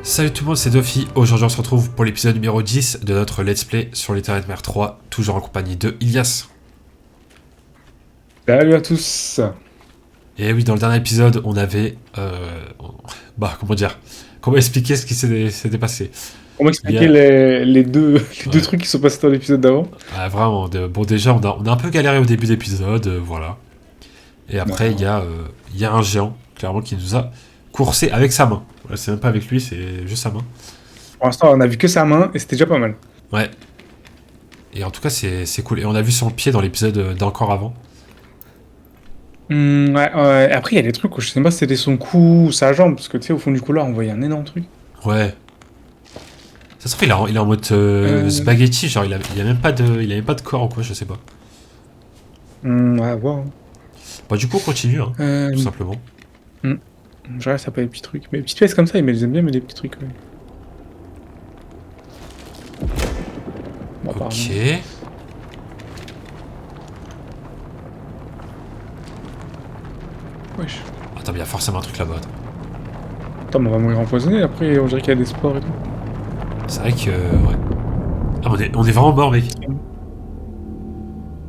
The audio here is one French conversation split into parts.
Salut tout le monde, c'est Dofi. Aujourd'hui on se retrouve pour l'épisode numéro 10 de notre let's play sur les terrains de mer 3, toujours en compagnie de Ilias. Salut à tous. Et oui, dans le dernier épisode, on avait... comment dire, comment expliquer ce qui s'était passé. Comment Il y expliquer a... les deux, les deux Ouais, trucs qui sont passés dans l'épisode d'avant? vraiment, bon déjà on a un peu galéré au début d'épisode, voilà. Et après Non. il y a un géant, clairement, qui nous a coursé avec sa main. Voilà, c'est même pas avec lui, c'est juste sa main. Pour l'instant, on a vu que sa main et c'était déjà pas mal. Ouais. Et en tout cas c'est cool. Et on a vu son pied dans l'épisode d'encore avant. Ouais, ouais. Après, il y a des trucs où je sais pas si c'était son cou ou sa jambe, parce que tu sais, au fond du couloir, on voyait un énorme truc. Ouais. Ça se trouve, il est en mode Euh... spaghetti, genre il a même pas de corps ou quoi, je sais pas. Ouais, à voir. Hein. Bah du coup on continue, hein, tout Euh... simplement. hmm. Je regarde, ça peut être des petits trucs. Mais les petites pièces comme ça, ils aiment bien, mais des petits trucs. Ouais. Bon, apparemment. Ok. Wesh. Attends, mais il y a forcément un truc là-bas. Attends, mais on va mourir empoisonné. Après, on dirait qu'il y a des sports et tout. C'est vrai que... ouais. Ah, on est vraiment mort, mec.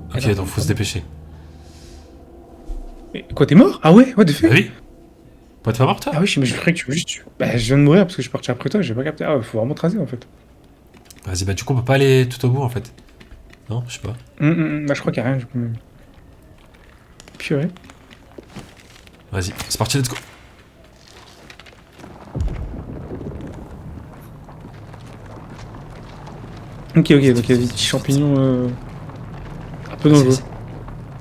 Ok, Alors, donc faut se dépêcher. mais quoi, t'es mort? Ah ouais? What the Bah fuck? oui. Pas de mort, toi? Ah oui, mais je croyais que tu veux juste. Bah, je viens de mourir parce que je suis parti après toi, j'ai pas capté. Ah, ouais, faut vraiment tracer en fait. Vas-y, bah du coup on peut pas aller tout au bout en fait. Non, je sais pas. Bah, je crois qu'il y a rien, du coup. Purée. Vas-y, c'est parti, let's go. Ok, ok, donc il y a des petits champignons un peu Vas-y, dangereux.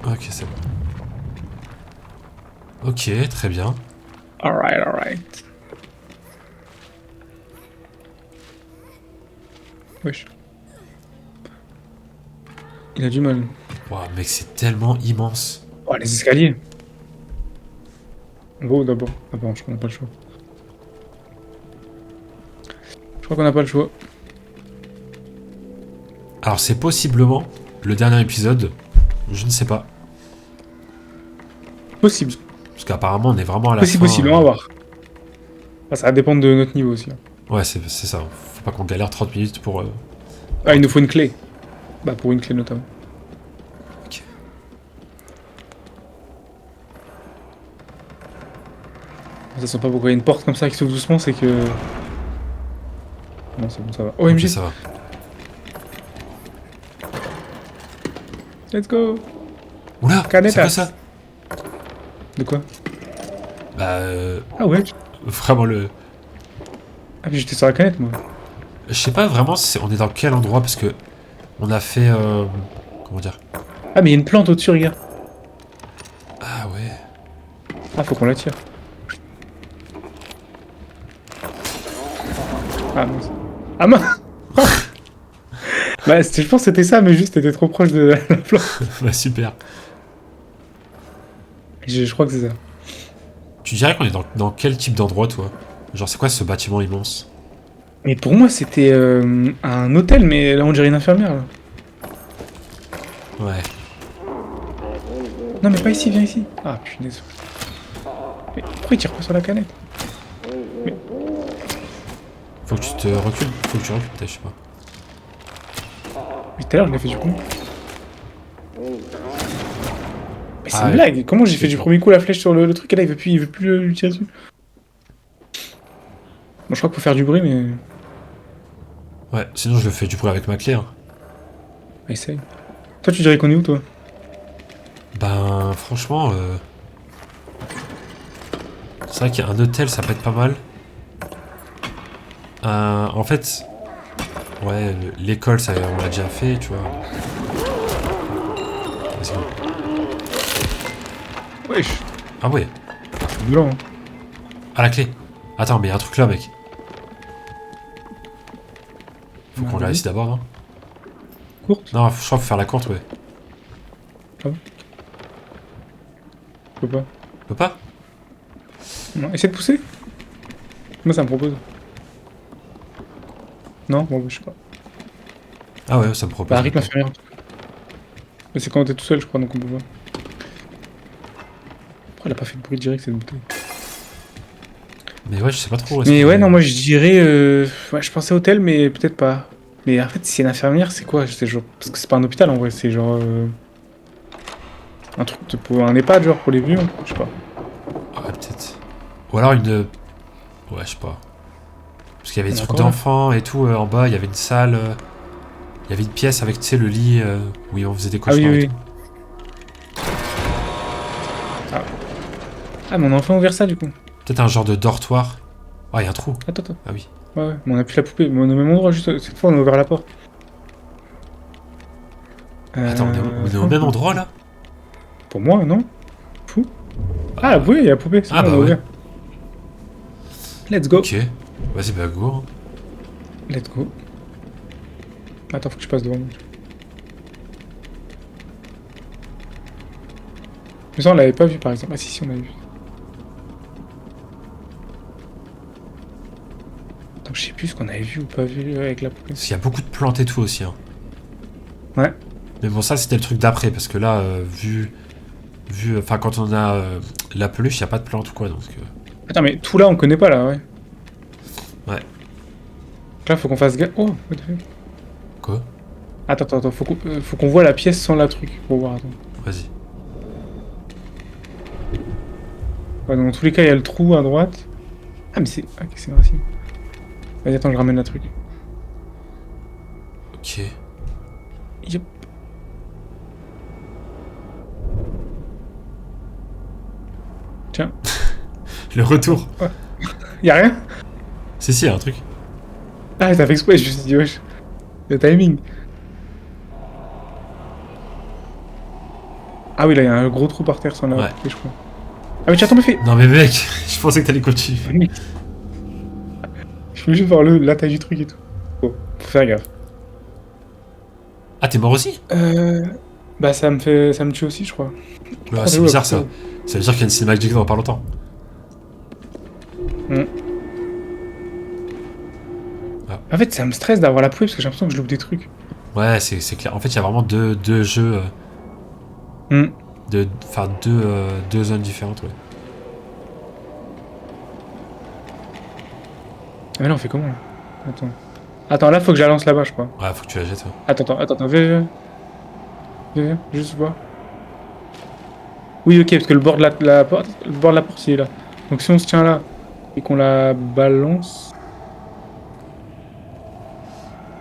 vas-y. Ok, c'est bon. Ok, très bien. Alright, alright. Wesh. Il a du mal. Waouh, mec, c'est tellement immense. Oh, les escaliers. Go d'abord. Ah, bon, je crois qu'on n'a pas le choix. Je crois qu'on n'a pas le choix. Alors c'est possiblement le dernier épisode, je ne sais pas. Possible. Parce qu'apparemment on est vraiment à la Possible, fin. possible, on va voir. Ah, ça va dépendre de notre niveau aussi. Hein. Ouais, c'est ça. Faut pas qu'on galère 30 minutes pour... Ah, il nous faut une clé. Bah, pour une clé notamment. Ok. Ça sent pas pourquoi il y a une porte comme ça qui s'ouvre doucement, c'est que. Non, c'est bon, ça va. Ok, OMG, ça va. let's go! Oula, c'est quoi Canetas! ça? De quoi? Bah, Ah ouais? vraiment le... Ah, puis j'étais sur la canette, moi. Je sais pas vraiment si on est dans quel endroit, parce que on a fait... comment dire? Ah, mais il y a une plante au-dessus, regarde. Ah ouais. Ah, faut qu'on la tire. Ah, mince. Ah, mince! Bah, je pense que c'était ça, mais juste, t'étais trop proche de la plante. Bah super. Je crois que c'est ça. Tu dirais qu'on est dans quel type d'endroit, toi? Genre c'est quoi ce bâtiment immense? Mais pour moi, c'était un hôtel, mais là, on dirait une infirmière, là. Ouais. Non, mais pas ici, viens ici. Ah, punaise. Mais pourquoi il tire pas sur la canette? Faut que tu te recules. Faut que tu recules, peut-être, je sais pas. Mais tout à l'heure, je l'ai fait du coup. Mais c'est Ah une ouais. blague! Comment j'ai fait du premier coup la flèche sur le truc et là, il veut plus lui tirer dessus? Bon, je crois qu'il faut faire du bruit, mais. Ouais, sinon je le fais du bruit avec ma clé, hein. Essaye. Toi, tu dirais qu'on est où, toi? Ben, franchement, c'est vrai qu'un hôtel, ça peut être pas mal. En fait, ouais, l'école, ça, on l'a déjà fait, tu vois. Vas-y, go. Wesh! Ah ouais, C'est violent, hein. à la clé. Attends, mais y a un truc là, mec. Faut qu'on la laisse d'abord, non? Courte? Non, je crois qu'il faut faire la courte, ouais. Ah bon? Je peux pas. On peut pas? Non, essaie de pousser. Moi, ça me propose. Non? Bon, bah, je sais pas. Ah ouais, ça me propose. Bah, rythme inférieur. Mais c'est quand t'es tout seul, je crois, donc on peut pas. Pourquoi elle a pas fait de bruit direct, cette bouteille? Mais ouais, je sais pas trop où est-ce Mais qu'on ouais, est. non, moi je dirais. Ouais, je pensais hôtel, mais peut-être pas. Mais en fait, si c'est une infirmière, c'est quoi? C'est genre... Parce que c'est pas un hôpital en vrai, c'est genre. Un truc pour un EHPAD, genre pour les vieux, je sais pas. Ouais, peut-être. Ou alors une. Ouais, je sais pas. Parce qu'il y avait On des est trucs encore là. d'enfants et tout en bas, il y avait une salle. Il y avait une pièce avec, tu sais, le lit où on faisait des Ah oui, cauchemars et oui, tout. oui. Ah. Ah, mais on a enfin ouvert ça du coup. Peut-être un genre de dortoir. Ah, il y a un trou. Attends, attends. Ah oui. Ouais, ouais, mais on a plus la poupée. Mais on est au même endroit, juste. Cette fois, on a ouvert la porte. Attends, on est au même endroit là? Pour moi, non? Fou. Ah, oui, il y a la poupée, c'est Ah bon, on bah a ouais. ouvert. Let's go. Ok. Vas-y, bah go. Hein. Let's go. Attends, faut que je passe devant moi. Mais ça, on l'avait pas vu par exemple. Ah, si, si, on l'avait vu. Attends, je sais plus ce qu'on avait vu ou pas vu avec la poupée. Parce qu'il y a beaucoup de plantes et tout aussi. Hein. Ouais. Mais bon, ça c'était le truc d'après, parce que là, enfin, quand on a la peluche, il n'y a pas de plantes ou quoi, donc. Attends, mais tout là, on connaît pas là, ouais. Ouais. Là, faut qu'on fasse gaffe. Oh, what the fuck. Quoi? Attends, faut qu'on voit la pièce sans la truc. Pour voir, attends. Vas-y. Ouais, dans tous les cas, il y a le trou à droite. Ah, mais c'est. Ah, ok, c'est une racine. Vas-y, attends, je ramène la truc. Ok. Yep. Tiens. Le retour. Y'a rien? Si, y a un truc. Ah, t'as fait exprès, je me suis dit, wesh. Le timing. Ah oui, là, il y a un gros trou par terre sans la Ouais. poupée, je crois. Ah, mais tu as tombé fait. Non mais mec, je pensais que t'allais continuer. Mec. Je veux juste voir la taille du truc et tout. Bon, faut faire gaffe. Ah, t'es mort aussi? Bah, ça me tue aussi, je crois. Bah, Oh, c'est où, la bizarre poupée ça. Ça veut dire qu'il y a une cinématique dans pas longtemps. En fait, ça me stresse d'avoir la poupée parce que j'ai l'impression que je loupe des trucs. Ouais, c'est clair. En fait, il y a vraiment deux jeux. Enfin, deux zones différentes, ouais. Ah, mais là, on fait comment là? Attends. Attends, là, faut que je la lance là-bas, je crois. Ouais, faut que tu la jettes. Ouais. Attends, viens, juste voir. Oui, ok, parce que le bord de la porte, le bord de la porte, il est là. Donc si on se tient là et qu'on la balance.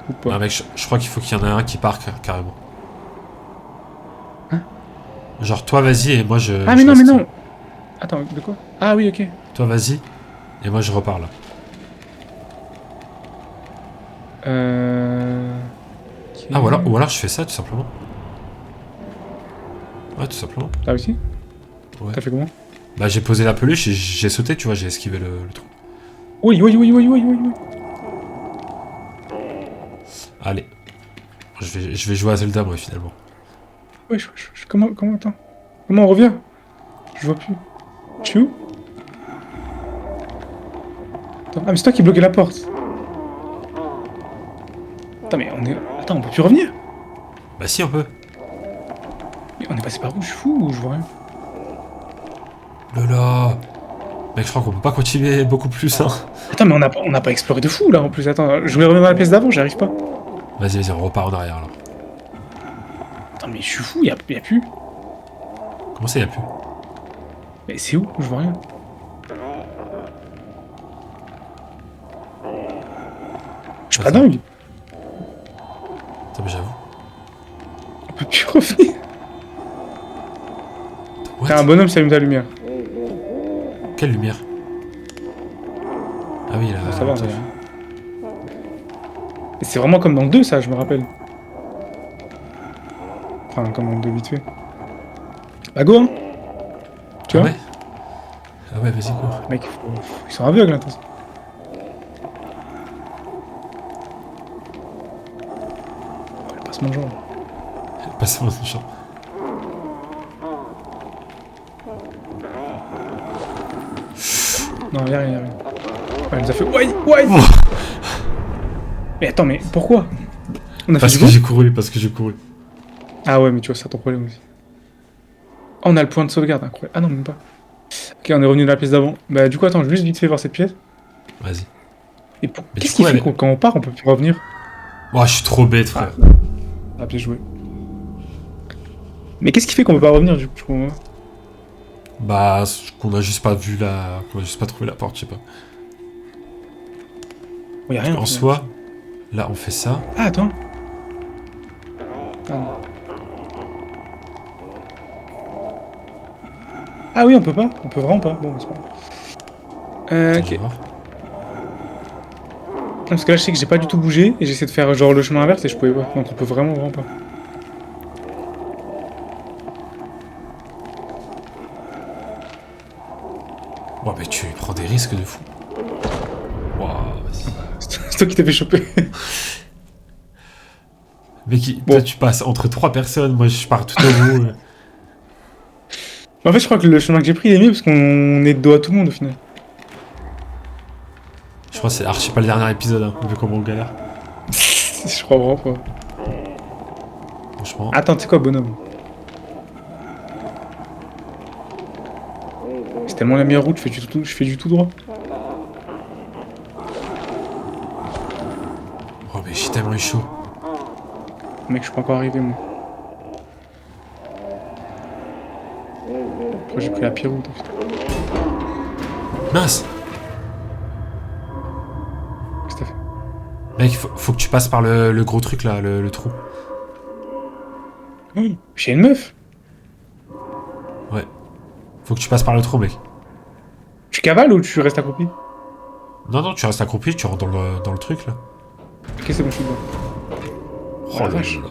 Ou pas. Non, mec, je crois qu'il faut qu'il y en ait un qui part carrément. Hein? Genre, toi, vas-y, et moi, je. Ah, je mais reste. non! Attends, de quoi? Ah, oui, ok. Toi, vas-y, et moi, je repars là. Ok. Ah, ou alors je fais ça, tout simplement. Ouais, tout simplement. T'as réussi? Ouais. T'as fait comment? Bah, j'ai posé la peluche et j'ai sauté, tu vois, j'ai esquivé le trou. Oui. Allez. Je vais jouer à Zelda, moi, finalement. Wesh, comment, attends. Comment on revient? Je vois plus. Je suis où? Attends, ah, mais c'est toi qui bloquais la porte. Attends, mais on est. Attends, on peut plus revenir? Bah, si, on peut. Mais on est passé par où? Je suis fou ou je vois rien? Lola. Mec, je crois qu'on peut pas continuer beaucoup plus, hein. Attends, mais on n'a pas exploré de fou là en plus. Attends, je voulais revenir dans la pièce d'avant, j'y arrive pas. Vas-y, on repart en arrière, là. Attends, mais je suis fou, y a plus. Comment ça, y a plus? Mais c'est où? Je vois rien. Je suis pas Attends. dingue. Attends, mais j'avoue. On peut plus revenir. What? T'as un bonhomme, ça allume ta lumière. Quelle lumière? Ah oui, là. Ça va, ça va. Et c'est vraiment comme dans le 2, ça, je me rappelle. Enfin, comme dans le 2 vite fait. Bah go, hein. Tu Ah vois? ouais? Ah ouais, vas-y, cours. Mec, ils sont aveugles, hein, attention. Oh, il passe mon genre. Passe dans le champ. Non, y'a rien. Ouais, elle nous a fait. Ouais! Oh. Mais attends, mais pourquoi? On a Parce fait que du j'ai couru, parce que j'ai couru. Ah ouais, mais tu vois, c'est ton problème aussi. Oh, on a le point de sauvegarde, incroyable. Ah non, même pas. Ok, on est revenu dans la pièce d'avant. Bah, du coup, attends, je vais juste vite fait voir cette pièce. Vas-y. Et Mais qu'est-ce du qui coup, fait elle que quand on part, on peut plus revenir? Oh, je suis trop bête, Ah, frère. ah, bien joué. Mais qu'est-ce qui fait qu'on peut pas revenir, du coup, je comprends pas. Bah, qu'on a juste pas vu la... Qu'on a juste pas trouvé la porte, je sais pas. Oh, y a rien, En fait. soi, là, on fait ça. Ah, attends. Ah, non. Ah oui, on peut pas. On peut vraiment pas. Bon, bah, c'est pas grave. Attends, je vais Ok. voir. Parce que là, je sais que j'ai pas du tout bougé et j'essaie de faire genre le chemin inverse et je pouvais pas. Donc on peut vraiment pas. Ouais, mais tu prends des risques de fou. Waouh, vas-y. C'est toi qui t'es fait choper. Mec, toi, Bon. tu passes entre trois personnes, moi, je pars tout au bout. En fait, je crois que le chemin que j'ai pris il est mieux parce qu'on est de dos à tout le monde au final. Je crois que c'est archi pas le dernier épisode, hein, vu comment on galère. Je crois vraiment pas. Franchement. Attends, tu sais quoi, bonhomme? C'est tellement la meilleure route, je fais du tout droit. Oh, mais j'ai tellement eu chaud. Mec, je suis pas encore arrivé, moi. Pourquoi j'ai pris la pire route? Mince! Qu'est-ce que t'as fait? Mec, faut que tu passes par le gros truc là, le trou. Oh, j'ai une meuf! Ouais. Faut que tu passes par le trou, mec. Tu cavales ou tu restes accroupi? Non, non, tu restes accroupi, tu rentres dans le truc là. Ok, c'est bon, je suis dedans. Oh la là vache. là là.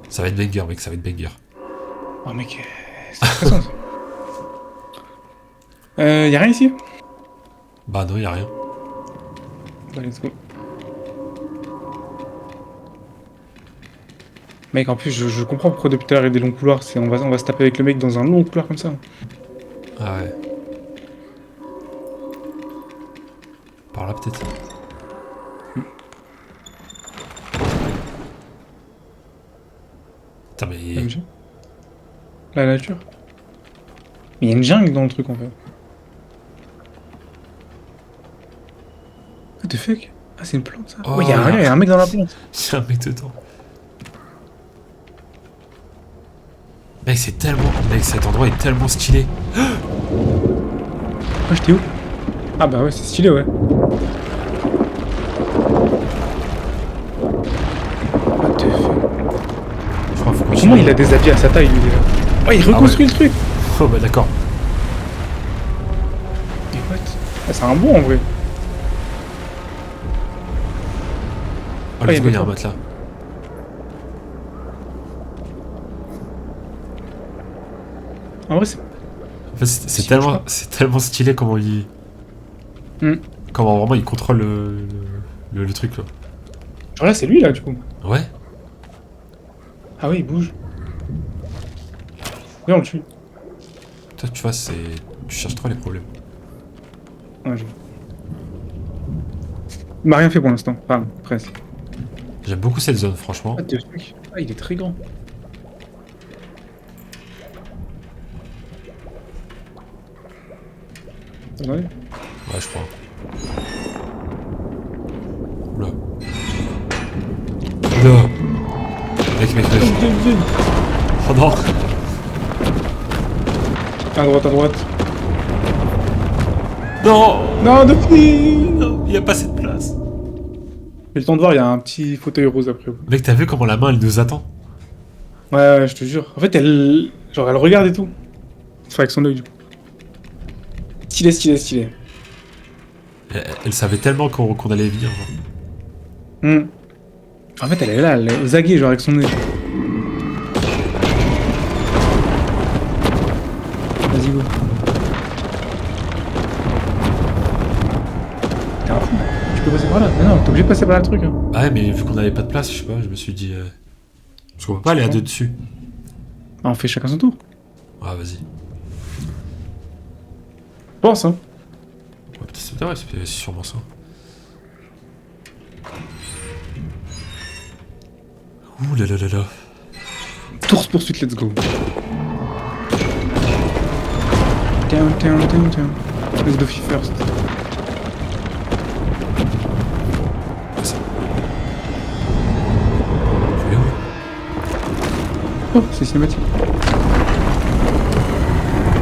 Ça va être banger, mec, ça va être banger. Oh mec, c'est stressant ça. Y'a rien ici? Bah non, y a rien. Bah, let's go. Mec, en plus, je comprends pourquoi depuis tout à l'heure il y a des longs couloirs. On va se taper avec le mec dans un long couloir comme ça. Ah ouais. Par là peut-être. Putain mais... MG. La nature. Mais il y a une jungle dans le truc en fait. What the fuck? Ah, c'est une plante ça? Oh, Ouais, y'a rien, y'a un mec dans la plante. C'est un mec dedans. Mec, c'est tellement... Mec, cet endroit est tellement stylé. Ah, j'étais où? Ah, bah ouais, c'est stylé, ouais. What the fuck? Je crois qu'il faut continuer. Comment il a des habits à sa taille lui déjà? Ouais, il reconstruit le truc! Oh bah d'accord. Mais what? Ah, c'est un bon en vrai. Oh, Ouais, let's go, il y y a a un pas. matelas. En vrai, c'est. En fait, c'est Si, bouge c'est tellement stylé comment il... Hmm. Comment vraiment il contrôle le truc là. Genre là, c'est lui là du coup. Ouais. Ah oui, il bouge. Viens, on le tue. Toi, tu vois, c'est... Tu cherches trop les problèmes. Ouais, je... Il m'a rien fait pour l'instant. Enfin, presque. J'aime beaucoup cette zone, franchement. What the fuck? Ah, il est très grand. Attendez. Ouais, je crois. Oula. Oula. Mec. Viens. Oh non. À droite. Non. Non, depuis. Non, y a pas assez de place. J'ai le temps de voir, il y a un petit fauteuil rose après. Mec, t'as vu comment la main, elle nous attend? Ouais, je te jure. En fait, elle. Genre, elle regarde et tout. Enfin, avec son œil, du coup. Stylé. Elle savait tellement qu'on allait venir. Genre. Hmm. En fait, elle est là, elle est aux aguets, genre, avec son œil. Vas-y, go. T'es un fou. Tu peux passer par là. Mais non, t'es obligé de passer par là le truc. Hein. Ah ouais, mais vu qu'on avait pas de place, je sais pas, je me suis dit... Parce qu'on peut pas aller à deux dessus. Ah, on fait chacun son tour. Ah, vas-y. Je pense, hein. Ouais, peut-être c'est sûrement ça. Ouh là là là là. Course poursuite, let's go. Ok, Tiens. Let's Doffy first. Ça. Je vais où? Oh, c'est cinématique.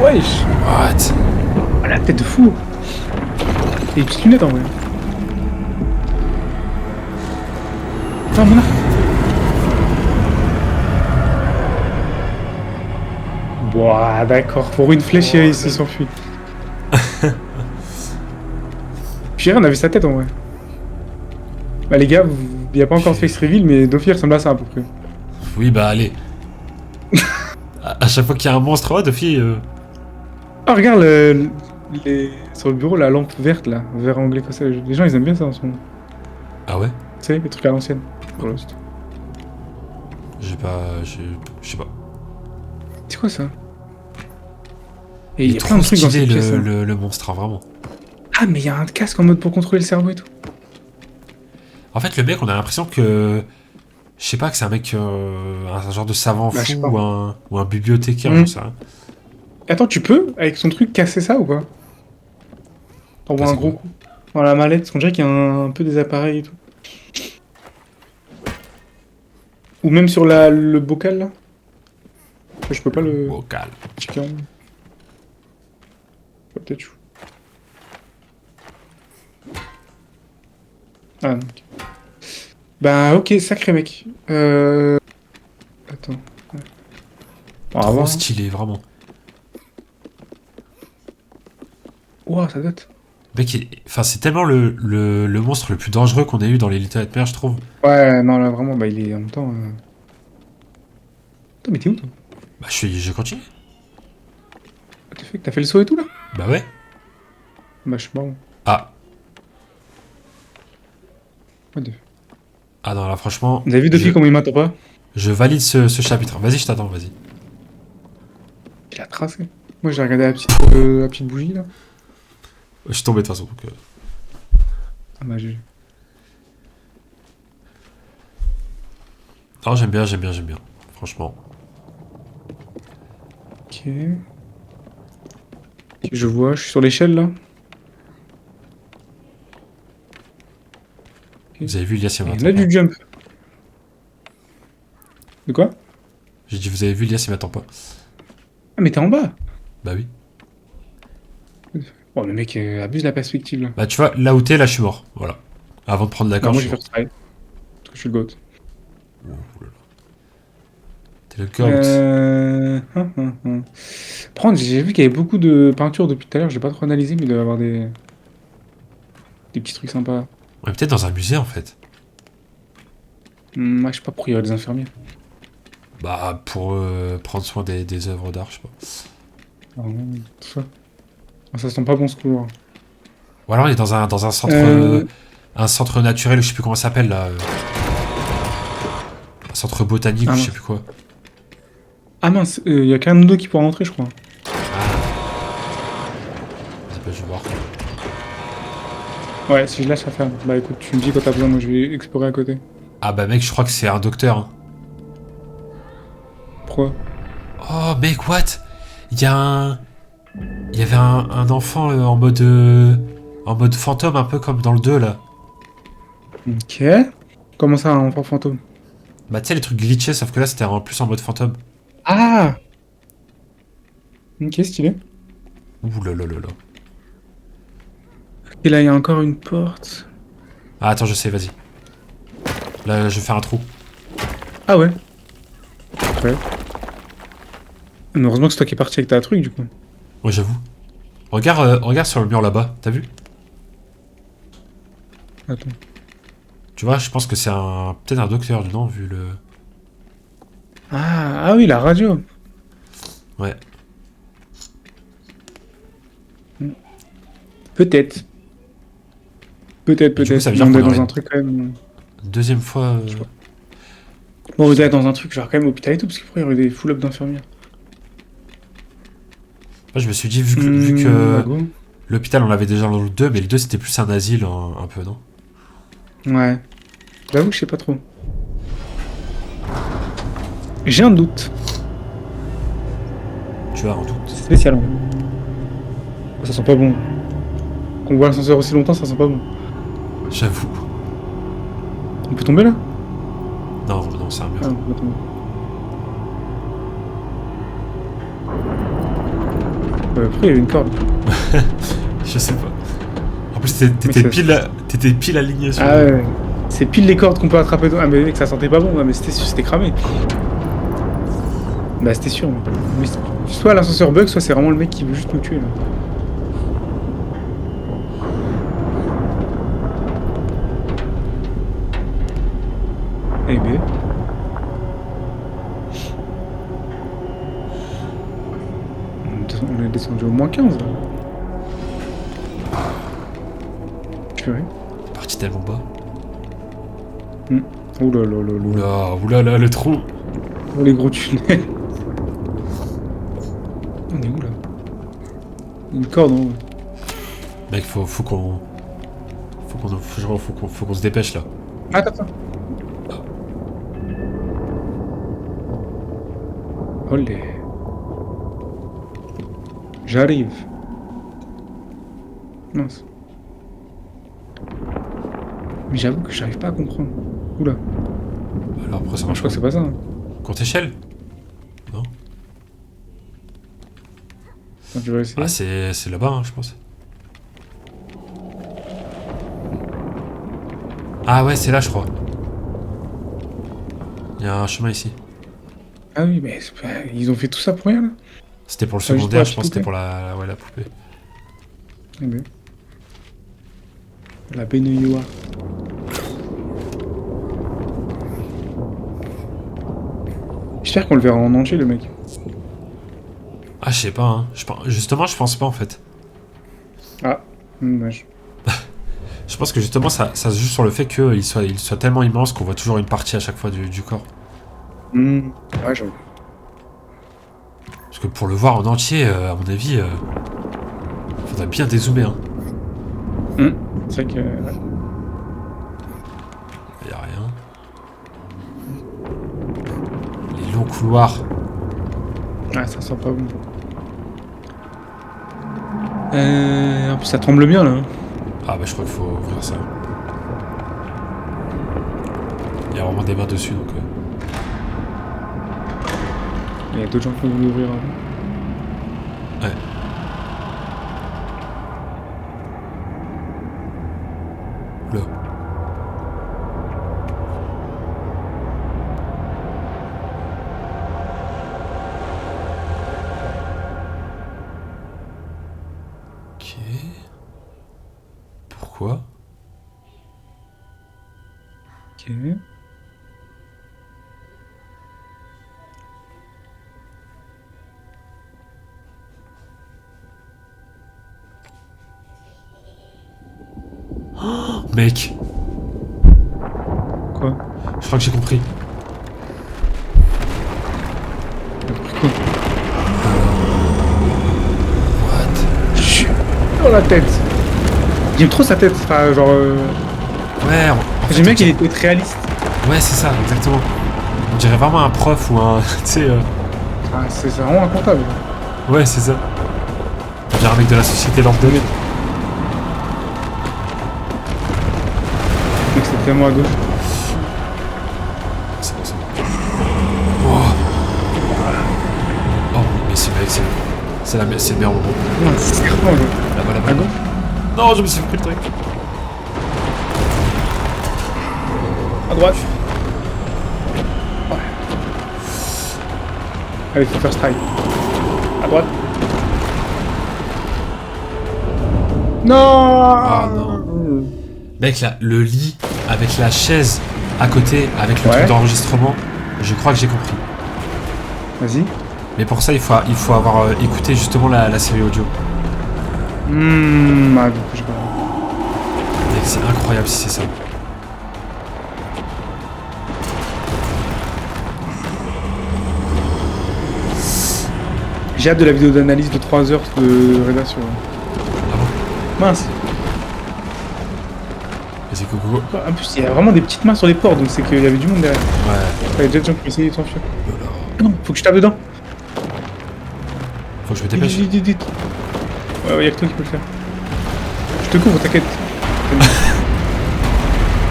Wesh. What? Oh, la tête de fou. Et une petite lunette en vrai. Ah, mon arc. Ouah, d'accord. Pour une flèche, il se s'enfuit. Puis on a vu sa tête en vrai. Bah les gars, il n'y a pas encore de face reveal, mais Doffy ressemble à ça à peu près. Oui, bah allez. À chaque fois qu'il y a un monstre, oh, Doffy. Ah regarde, sur le bureau, la lampe verte là, vert anglais comme ça. Les gens ils aiment bien ça en ce moment. Ah ouais? Tu sais, les trucs à l'ancienne. Voilà, c'est tout. J'ai pas. Je sais pas. C'est quoi ça? Et il Il y est a plein trop de trucs dans stylé cette pièce. Hein. le monstre, hein, vraiment. Ah mais il y a un casque en mode pour contrôler le cerveau et tout. En fait, le mec, on a l'impression que. Je sais pas, que c'est un mec. Un genre de savant Bah, je sais fou pas. ou un bibliothécaire, Mhm. j'en sais rien. Attends, tu peux, avec son truc, casser ça ou pas? T'envoies un Casser gros quoi? coup. Dans la mallette, parce qu'on dirait qu'il y a un peu des appareils et tout. Ou même sur le bocal là. Je peux pas le Vocal. checker en... Peut-être chou. Ah non. Ok. Bah ok, sacré mec. Attends. Ouais. On va Trop voir. Hein. stylé, vraiment. Ouah, ça date. Mec, enfin, c'est tellement le monstre le plus dangereux qu'on ait eu dans les Little Nightmares, je trouve. Ouais, non là vraiment, bah il est en même temps... Attends, mais t'es où toi? Bah, je continue. T'as fait le saut et tout là? Bah ouais. Bah je suis marrant. Ah. What the- Ah non, là, franchement. Vous avez vu depuis comment il m'attend pas? Je valide ce chapitre. Vas-y, je t'attends, vas-y. Il a tracé. Moi j'ai regardé la petite bougie là. Je suis tombé de toute façon, donc. Ah bah j'ai... Non, j'aime bien. Franchement. Ok. Ok, je vois, je suis sur l'échelle là. Vous avez vu, Elias, il Il y m'attend en a pas. du jump. De quoi? J'ai dit, vous avez vu, Elias, il m'attend pas. Ah mais t'es en bas. Bah oui. Oh le mec abuse la perspective là. Bah, tu vois, là où t'es, là, je suis mort. Voilà. Avant de prendre la Non, corde, moi je je suis vais faire travail. Parce que je suis le GOAT. mort. Ouh là là. T'es le goat. Par contre, j'ai vu qu'il y avait beaucoup de peintures depuis tout à l'heure, j'ai pas trop analysé, mais il doit y avoir des petits trucs sympas. On est peut-être dans un musée, en fait. Moi, je sais pas pourquoi il y aurait des infirmiers. Bah, pour prendre soin des œuvres d'art, je sais pas. Ah, tout ça. Ah, ça sent pas bon ce couloir. Ou alors, on est dans un centre. Un centre naturel, je sais plus comment ça s'appelle, là. Un centre botanique, Ah ou je mince. sais plus quoi. Ah mince, il y a qu'un de nous deux qui pourra rentrer, je crois. Vas-y, bah, je vais voir. Ouais, si je lâche, ça ferme. Bah écoute, tu me dis quand t'as besoin, moi je vais explorer à côté. Ah bah, mec, je crois que c'est un docteur. Hein. Pourquoi? Oh, mec, what? Il y a un... Il y avait un enfant en mode fantôme, un peu comme dans le 2, là. Ok. Comment ça, un enfant fantôme? Bah, tu sais, les trucs glitchés, sauf que là, c'était en plus en mode fantôme. Ah! Ok, stylé. Ouh là là là là. Et là, il y a encore une porte. Ah, attends, je sais, vas-y. Là, je vais faire un trou. Ah ouais. Ouais. Mais heureusement que c'est toi qui es parti avec ta truc, du coup. Ouais, j'avoue. Regarde sur le mur là-bas, t'as vu? Attends. Tu vois, je pense que c'est peut-être un docteur, non, vu le... Ah oui, la radio. Ouais. Peut-être. Du coup, ça veut dire Mais on qu'on est dans aurait un truc quand même... deuxième fois... Je sais pas. Bon, on doit être dans un truc genre quand même hôpital et tout, parce qu'il pourrait y avoir des full-up d'infirmières. Moi, je me suis dit, vu que Bah, go. l'hôpital, on l'avait déjà dans le 2, mais le 2, c'était plus un asile, un peu, non? Ouais. J'avoue que je sais pas trop. J'ai un doute. Tu as un doute. C'est spécial. En vrai. Ça sent pas bon. Qu'on voit l'ascenseur aussi longtemps, ça sent pas bon. J'avoue. On peut tomber là? Non, non, c'est un mur. Ah, on peut tomber. Après, il y avait une corde. Je sais pas. En plus, Mais t'étais pile aligné sur Ah ouais. C'est pile les cordes qu'on peut attraper. Ah, mais mec, ça sentait pas bon. Ah, mais c'était cramé. Bah, c'était sûr. Mais soit l'ascenseur bug, soit c'est vraiment le mec qui veut juste nous tuer là. Eh ben. On est descendu au moins 15 là. Purée. C'est parti tellement bas. Ouh là là là là. Oula, le trou. Oh les gros tunnels. On est où là? Une corde en haut. Mec, faut qu'on se dépêche là. Attends. Olé. J'arrive. Mince. Mais j'avoue que j'arrive pas à comprendre. Oula. Alors après, ça Je marche crois pas. que c'est pas ça. Hein. Courte échelle? Non? Attends, tu vas essayer. Ah, c'est là-bas, hein, je pense. Ah ouais, c'est là, je crois. Il y a un chemin ici. Ah oui, mais ils ont fait tout ça pour rien là. C'était pour le juste pour secondaire, la je pense que c'était poupée. pour la poupée. Eh ben. La Benioua. J'espère qu'on le verra en entier le mec. Ah, je sais pas, hein. Justement, je pense pas en fait. Ah, dommage. Je pense que justement, ça se joue sur le fait qu'il soit tellement immense qu'on voit toujours une partie à chaque fois du corps. Ouais, j'avoue. Parce que pour le voir en entier, à mon avis, faudrait bien dézoomer, hein. C'est vrai que. Ouais. Y a rien. Les longs couloirs. Ah, ça sent pas bon. En plus, ça tremble bien là. Hein. Ah bah je crois qu'il faut ouvrir ça. Il y a vraiment des mains dessus donc. Il y a d'autres gens qui ont voulu ouvrir avant. Ouais. Oula. Ok. Pourquoi? Ok. Mec, Quoi? je crois que j'ai compris. T'as compris quoi? What? Chut. Dans la tête. J'aime trop sa tête. Enfin, genre. Ouais, J'aime bien qu'il était réaliste. Ouais, c'est ça, exactement. On dirait vraiment un prof ou un. Tu sais. Ah, c'est vraiment incontable. Ouais, c'est ça. On dirait un mec de la société lambda. Mec, c'est tellement à gauche. C'est bon, c'est bon. Oh, oh mais c'est mec, c'est le meilleur moment. Non, c'est serpent, genre. Là-bas, là-bas. À gauche? Non, je me suis pris le truc. À droite. Ouais. Allez, faut faire strike. À droite. Non. Ah non. Mec, là, le lit avec la chaise à côté, avec le Ouais. truc d'enregistrement, je crois que j'ai compris. Vas-y. Mais pour ça, il faut avoir écouté justement la série audio. Ah, du coup, j'ai pas. Mec, c'est incroyable si c'est ça. J'ai hâte de la vidéo d'analyse de 3 heures de rédaction. Ah bon? Mince. Vas-y, coucou. En plus, il y a vraiment des petites mains sur les portes, donc c'est qu'il y avait du monde derrière. Ouais. Il y a déjà des gens qui essayaient de s'enfuir. Oh là. Ah non, faut que je tape dedans. Faut que je me dépêche. Vite. Ouais, y'a que toi qui peux le faire. Je te couvre, t'inquiète.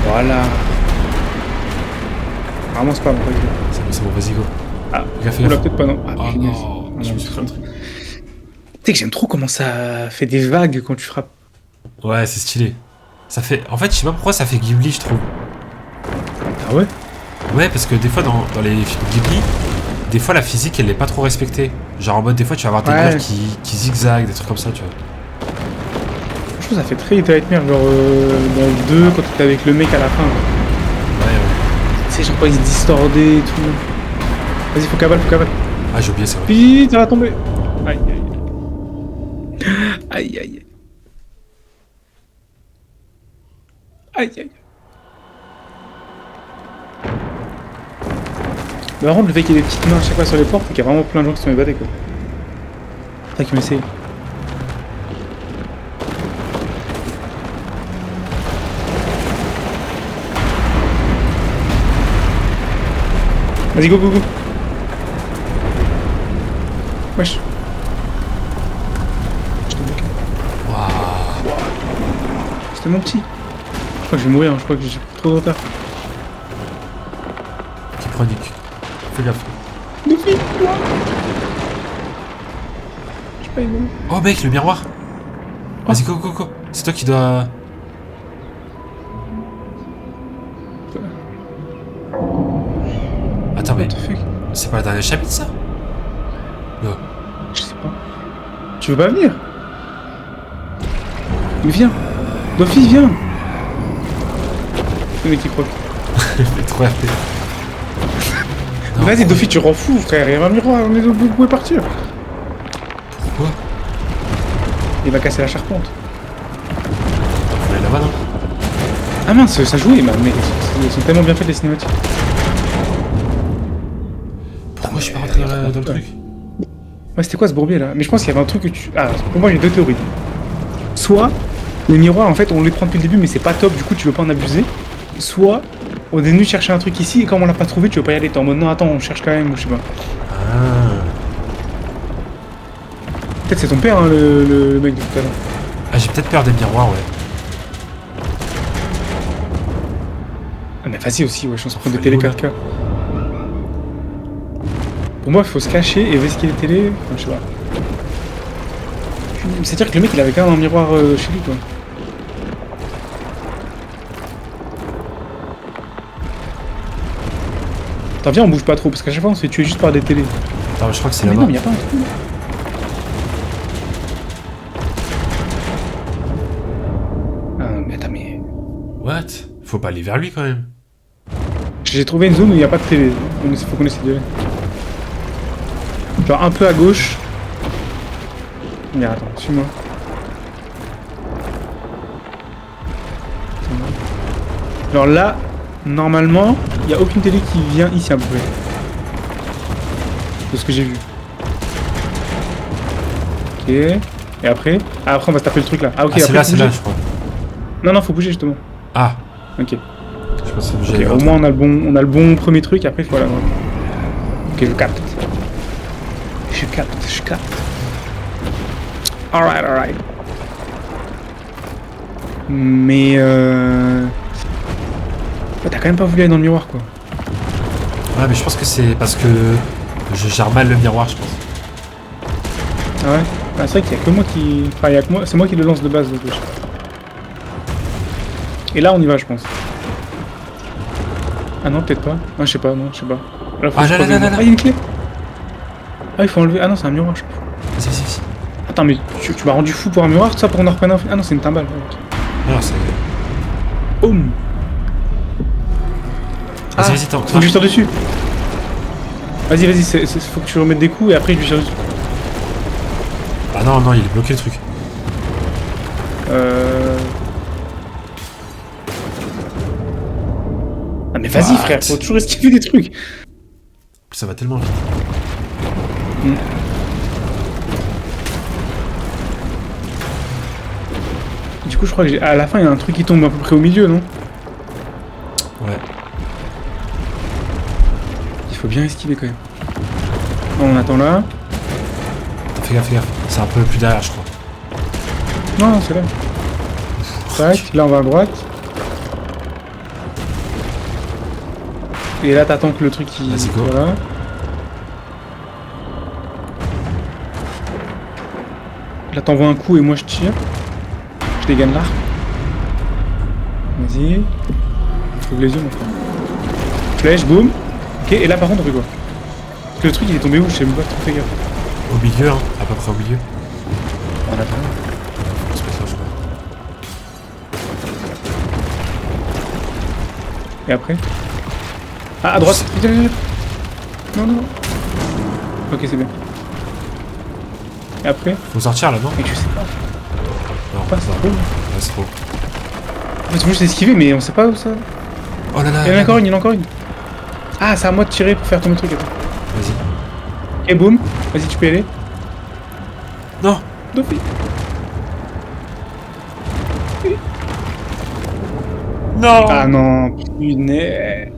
Voilà. Vraiment, c'est pas bon, vas-y. C'est bon, vas-y, go. Ah, Fais oula, gaffe. peut-être pas, non. Ah, Oh punaise. non, Ah, je non, me suis fait un truc. Tu sais que j'aime trop comment ça fait des vagues quand tu frappes. Ouais, c'est stylé. Ça fait. En fait, je sais pas pourquoi ça fait Ghibli, je trouve. Ah ouais? Ouais, parce que des fois, dans les films Ghibli, des fois, la physique, elle est pas trop respectée. Genre en mode, des fois, tu vas avoir des Ouais. grèves qui zigzaguent, des trucs comme ça, tu vois. Je trouve que ça fait très Nightmare, genre dans le 2, quand t'étais avec le mec à la fin. Ouais, ouais. Tu sais, genre quand il se distordait et tout. Vas-y, faut cavale, faut cavale. Ah, j'ai oublié, c'est vrai. Vite, ça va tomber. Aïe, aïe. Aïe, aïe. Aïe, aïe. Mais par contre, le fait qu'il y ait des petites mains à chaque fois sur les portes, c'est qu'il y a vraiment plein de gens qui sont évadés, quoi. C'est ça qui m'essaye. Vas-y, go, go, go. Wesh. Je te bloque. Waouh. C'était mon petit. Je crois que je vais mourir, hein. Je crois que j'ai trop de retard. Qui chronique. Fais gaffe. Luffy, toi. Je sais pas, il est où. Oh, mec, le miroir. Vas-y, go, go, go. C'est toi qui dois. Attends, mais What the fuck? c'est pas le dernier chapitre, ça? Non. Je sais pas. Tu veux pas venir? Mais viens. Dofi, viens. Le mec qui croque. Fait trop RP. Non, Vas-y, pourquoi- Dofi, tu rends fou, frère. Il y a un miroir, on est vous pouvez partir. Pourquoi? Il va casser la charpente. Faut aller là-bas, non? Ah mince, ça jouait, mais ils sont tellement bien faits les cinématiques. Pourquoi je suis pas rentré dans le truc? Ouais, c'était quoi ce bourbier là? Mais je pense qu'il y avait un truc que tu. Ah, pour moi, j'ai deux théories. Soit les miroirs, en fait, on les prend depuis le début, mais c'est pas top, du coup, tu veux pas en abuser. Soit on est venu chercher un truc ici, et comme on l'a pas trouvé, tu veux pas y aller. T'es en mode non, attends, on cherche quand même, ou je sais pas. Ah. Peut-être c'est ton père, hein, le mec de tout à l'heure. Ah, j'ai peut-être peur des miroirs, ouais. Ah, mais vas-y aussi, ouais, je pense qu'on prend des Faut télé aller où, 4K. Pour moi, il faut se cacher et risquer les télés. Enfin, je sais pas. C'est-à-dire que le mec, il avait quand même un miroir chez lui, quoi. Attends, viens, on bouge pas trop, parce qu'à chaque fois, on se fait tuer juste par des télés. Attends, mais je crois que c'est Mais là-bas. non, mais y'a pas un truc. Ah, mais attends, mais. What? Faut pas aller vers lui quand même. J'ai trouvé une zone où il n'y a pas de télé. Il faut qu'on essaie d'y aller. Genre un peu à gauche. Mais attends, suis-moi. Genre là, normalement, il n'y a aucune télé qui vient ici à peu près. De ce que j'ai vu. Ok. Et après? Ah, après on va se taper le truc là. Ah ok, Ah, c'est après là, faut c'est là, bouger. je crois. Non, non, faut bouger justement. Ah, Ok. je pensais que Ok, j'avais au moins on a le bon premier truc, après il faut aller à droite. Ok, je capte. Je capte. Alright, alright. Mais ouais, t'as quand même pas voulu aller dans le miroir quoi. Ouais, mais je pense que c'est parce que je gère mal le miroir, je pense. Ah ouais? Ah, c'est vrai qu'il y a que moi qui. Enfin, il y a que moi. C'est moi qui le lance de base de gauche. Et là on y va je pense. Ah non, peut-être pas. Ah, je sais pas, non, je sais pas. Là, faut Ah, que je là, croise là, les là, doigts. là. Ah, il y a une clé. Ah, il faut enlever. Ah non, c'est un miroir, je crois. Vas-y, vas-y, vas-y. Attends, mais tu m'as rendu fou pour un miroir, tout ça pour qu'on en reprenne un. Ah non, c'est une timbale. Ouais, ok. Alors, c'est. Boum. Vas-y, Ah, vas-y, t'en. faut que je tire dessus. Vas-y, vas-y, faut que tu remettes des coups et après je lui tire dessus. Ah non, non, il est bloqué le truc. Ah mais vas-y What? frère, faut toujours esquiver des trucs. Ça va tellement vite. Du coup, je crois que à la fin, il y a un truc qui tombe à peu près au milieu, non? Ouais. Il faut bien esquiver quand même. Bon, on attend là. Fais gaffe, fais gaffe. C'est un peu plus derrière, je crois. Non, c'est là. Tac, là on va à droite. Et là t'attends que le truc qui... Vas-y, go. Voilà. Là t'envoies un coup et moi je tire. Je dégaine l'arc. Vas-y. Trouve les yeux mon frère. Flèche, boum. Ok, et là par contre on fait quoi? Parce que le truc il est tombé où? Je sais même pas trop fait gaffe. Au milieu, hein, à peu près au milieu. On attend. C'est pas ça, je crois. Et après? Ah, à droite. Vite, vite, vite. Non, non, non. Ok, c'est bien. Et après? Faut sortir là, non? Et je sais pas. Non, Pas, ça c'est va. trop. Ouais, c'est trop. En fait, faut juste esquiver, mais on sait pas où ça. Oh là là. Il y en a encore une, il y en a encore une. Ah, c'est à moi de tirer pour faire tomber le truc. Attends. Vas-y. Ok, boum. Vas-y, tu peux y aller. Non. Dofi. Non. Ah non, punaise.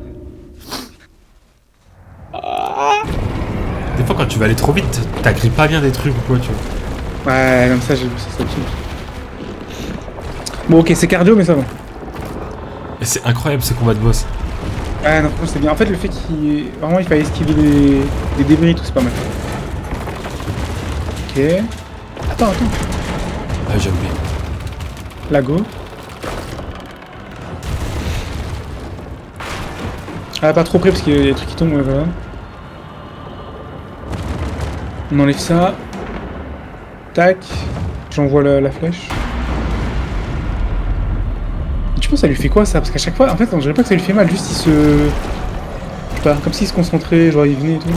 Des fois, quand tu vas aller trop vite, t'agrippes pas bien des trucs ou quoi, tu vois. Ouais, comme ça, j'ai vu ça. Bon, ok, c'est cardio, mais ça va. Et c'est incroyable ce combat de boss. Ouais, non, franchement, c'est bien. En fait, le fait qu'il... Vraiment, il fallait esquiver les débris et tout, c'est pas mal. Ok. Attends. Ah, j'ai oublié. La go. Ah, pas trop près parce qu'il y a des trucs qui tombent, ouais, voilà. On enlève ça. Tac. J'envoie la flèche. Tu penses que ça lui fait quoi ça? Parce qu'à chaque fois, en fait, on dirait pas que ça lui fait mal, juste il se... Je sais pas, comme s'il se concentrait, genre il venait et tout.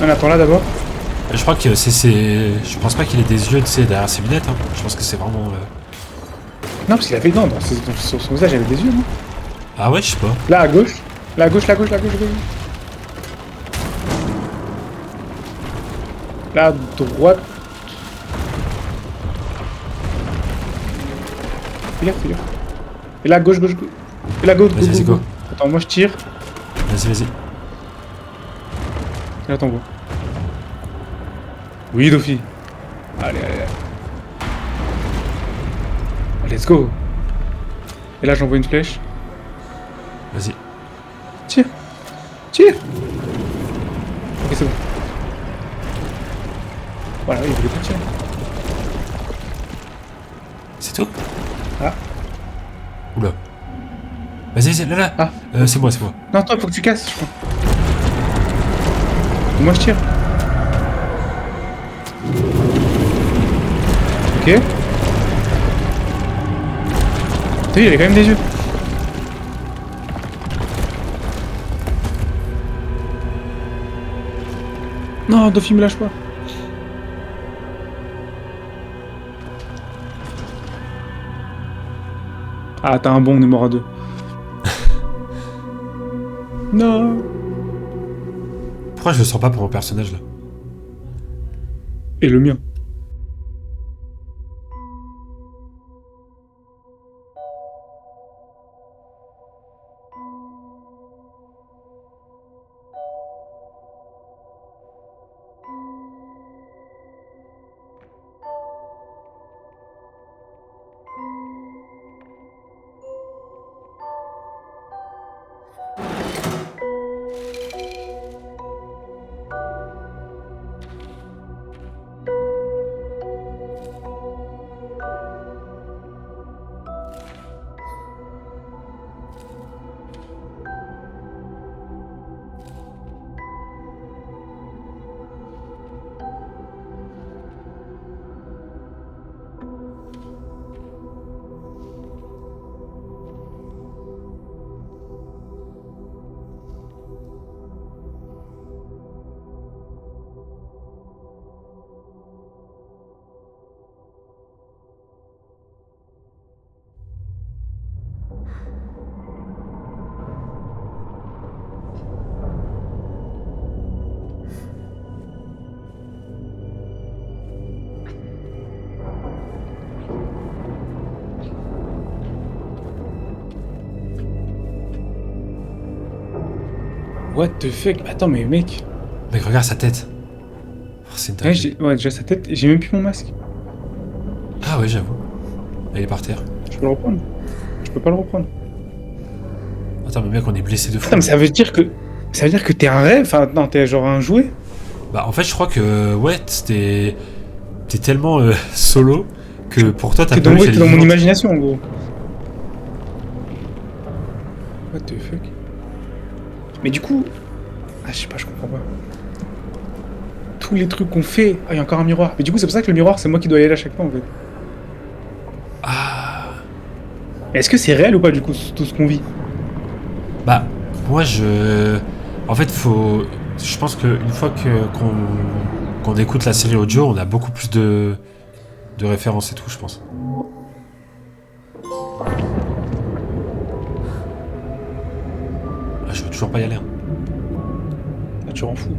On attend là d'abord. Je crois que je pense pas qu'il ait des yeux, tu sais, derrière ses lunettes. Hein. Je pense que c'est vraiment. Non, parce qu'il avait... Non, sur son visage, il avait des yeux, non? Ah ouais, je sais pas. Là, à gauche. Là, à gauche. Là, à droite. Fais gaffe. Et là, à gauche. Et là, gauche, Vas-y, go. Attends, moi je tire. Vas-y. Et là, t'envoies. Oui, Dofi. Allez. Let's go. Et là, j'envoie une flèche. Vas-y. Tire. Ok, c'est bon. Voilà, il voulait pas tirer. C'est tout? Ah. Oula. Vas-y, là. Ah. C'est moi. Non, toi, faut que tu casses, je crois. Moi, je tire. Ok. T'as vu, il avait quand même des yeux. Non, Dofi me lâche pas. Ah, t'as un bon numéro à 2. Non. Pourquoi je le sens pas pour mon personnage là? Et le mien. What the fuck? Attends, mais mec. Mec, regarde sa tête. Oh, c'est une Ouais, dinguerie. ouais, déjà sa tête, j'ai même plus mon masque. Ah ouais, j'avoue. Il est par terre. Je peux le reprendre. Je peux pas le reprendre. Attends, mais mec, on est blessé de fou. Putain, mais ça veut dire que. Ça veut dire que t'es un rêve. Enfin, non, t'es genre un jouet. Bah, en fait, je crois que, ouais, t'es tellement solo que pour toi, t'as T'es pas dans, vu ouais, qu'elle t'es est dans mon vivante. imagination, en gros. What the fuck? Mais du coup. Ah, je sais pas, je comprends pas. Tous les trucs qu'on fait. Ah, il y a encore un miroir. Mais du coup, c'est pour ça que le miroir, c'est moi qui dois y aller à chaque fois, en fait. Ah. Mais est-ce que c'est réel ou pas, du coup, tout ce qu'on vit? Bah, moi, en fait, faut. Je pense qu'une fois qu'on écoute la série audio, on a beaucoup plus de références et tout, je pense. Ah, je veux toujours pas y aller. Hein. Ah, tu rends fou.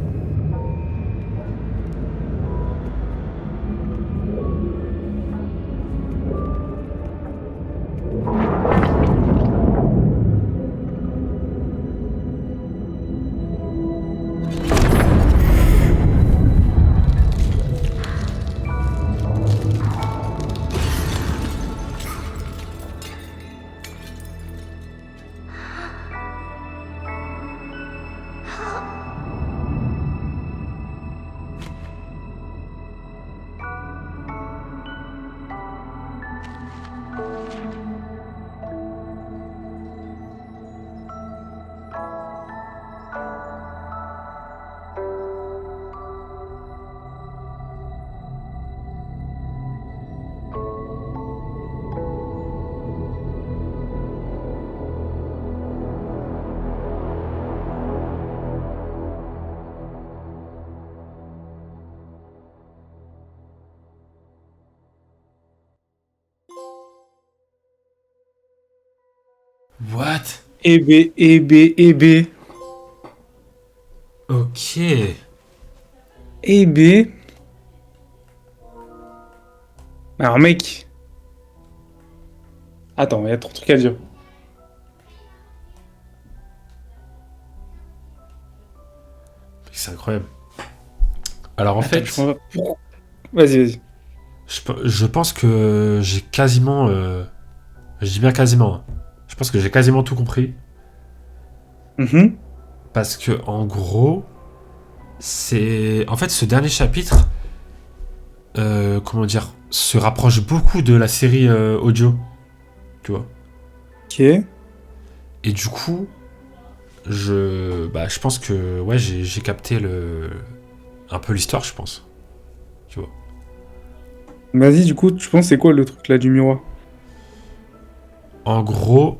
What? Eh B, eh B, eh B. Ok. Eh B. Alors, mec. Attends, il y a trop de trucs à dire. C'est incroyable. Alors en Attends, fait, je comprends pas. Vas-y, vas-y. je pense que j'ai quasiment... je dis bien quasiment. Hein. Je pense que j'ai quasiment tout compris. Mhm. Parce que en gros, c'est... En fait, ce dernier chapitre, comment dire, se rapproche beaucoup de la série audio. Tu vois. Ok. Et du coup, je pense que ouais, j'ai capté un peu l'histoire, je pense. Tu vois. Vas-y, du coup, tu penses c'est quoi le truc là du miroir? En gros,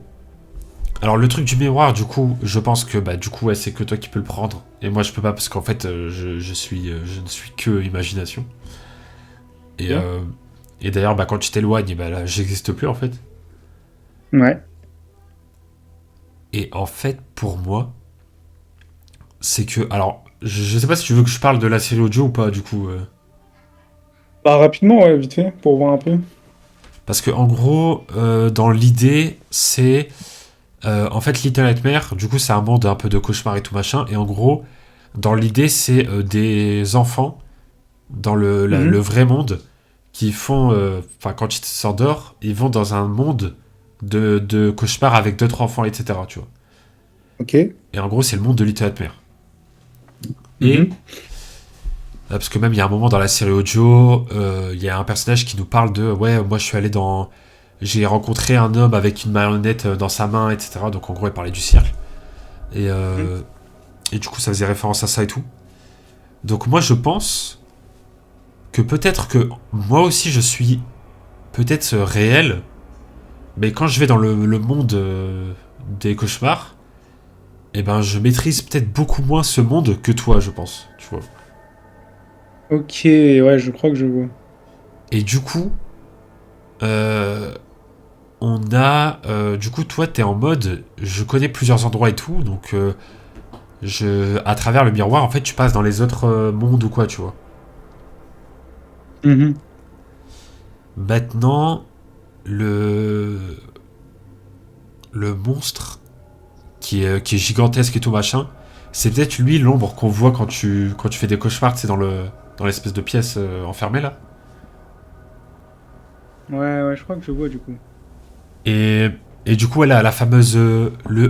alors le truc du miroir, du coup, je pense que bah du coup ouais, c'est que toi qui peux le prendre et moi je peux pas parce qu'en fait je ne suis que imagination. Et Ok. et d'ailleurs bah quand tu t'éloignes, bah là j'existe plus en fait. Ouais. Et en fait pour moi, c'est que alors je sais pas si tu veux que je parle de la série audio ou pas du coup. Bah, rapidement, ouais, vite fait, pour voir un peu. Parce que en gros, dans l'idée, c'est en fait Little Nightmare. Du coup, c'est un monde un peu de cauchemar et tout machin. Et en gros, dans l'idée, c'est des enfants dans le Mhm. vrai monde qui font, enfin, quand ils s'endorment, ils vont dans un monde de cauchemar avec d'autres enfants, etc. Tu vois. Ok. Et en gros, c'est le monde de Little Nightmare. Et Mhm. parce que même il y a un moment dans la série audio, il y a un personnage qui nous parle de ouais, moi je suis allé dans. J'ai rencontré un homme avec une marionnette dans sa main, etc. Donc en gros, il parlait du cirque. Et, Mhm. et du coup, ça faisait référence à ça et tout. Donc moi, je pense que peut-être que moi aussi, je suis peut-être réel, mais quand je vais dans le monde des cauchemars, eh ben, je maîtrise peut-être beaucoup moins ce monde que toi, je pense. Tu vois. Ok, ouais, je crois que je vois. Et du coup, euh, on a... du coup, toi, t'es en mode... Je connais plusieurs endroits et tout, donc... à travers le miroir, en fait, tu passes dans les autres mondes ou quoi, tu vois. Mhm. Maintenant, le... Le monstre qui est gigantesque et tout machin, c'est peut-être lui l'ombre qu'on voit quand tu fais des cauchemars, c'est dans l'espèce de pièce enfermée là. Ouais, ouais, je crois que je vois du coup. Et, et du coup, elle a la fameuse.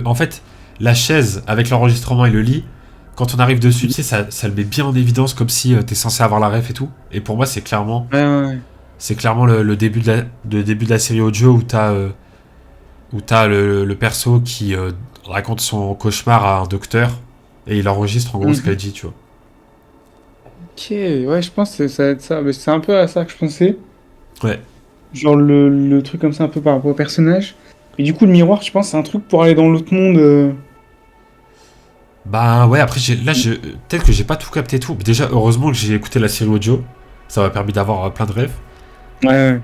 En fait, la chaise avec l'enregistrement et le lit, quand on arrive dessus, tu sais, ça le met bien en évidence comme si t'es censé avoir la ref et tout. Et pour moi, Ouais, ouais, ouais. c'est clairement le début le début de la série audio où t'as le perso qui raconte son cauchemar à un docteur et il enregistre en gros ce Mhm. qu'elle dit, tu vois. Ok, ouais, je pense que ça va être ça. Mais c'est un peu à ça que je pensais. Ouais. Genre le truc comme ça, un peu par rapport au personnage. Et du coup, le miroir, je pense, c'est un truc pour aller dans l'autre monde. Bah ouais, après, peut-être que j'ai pas tout capté tout. Mais déjà, heureusement que j'ai écouté la série audio. Ça m'a permis d'avoir plein de rêves. Ouais, ouais.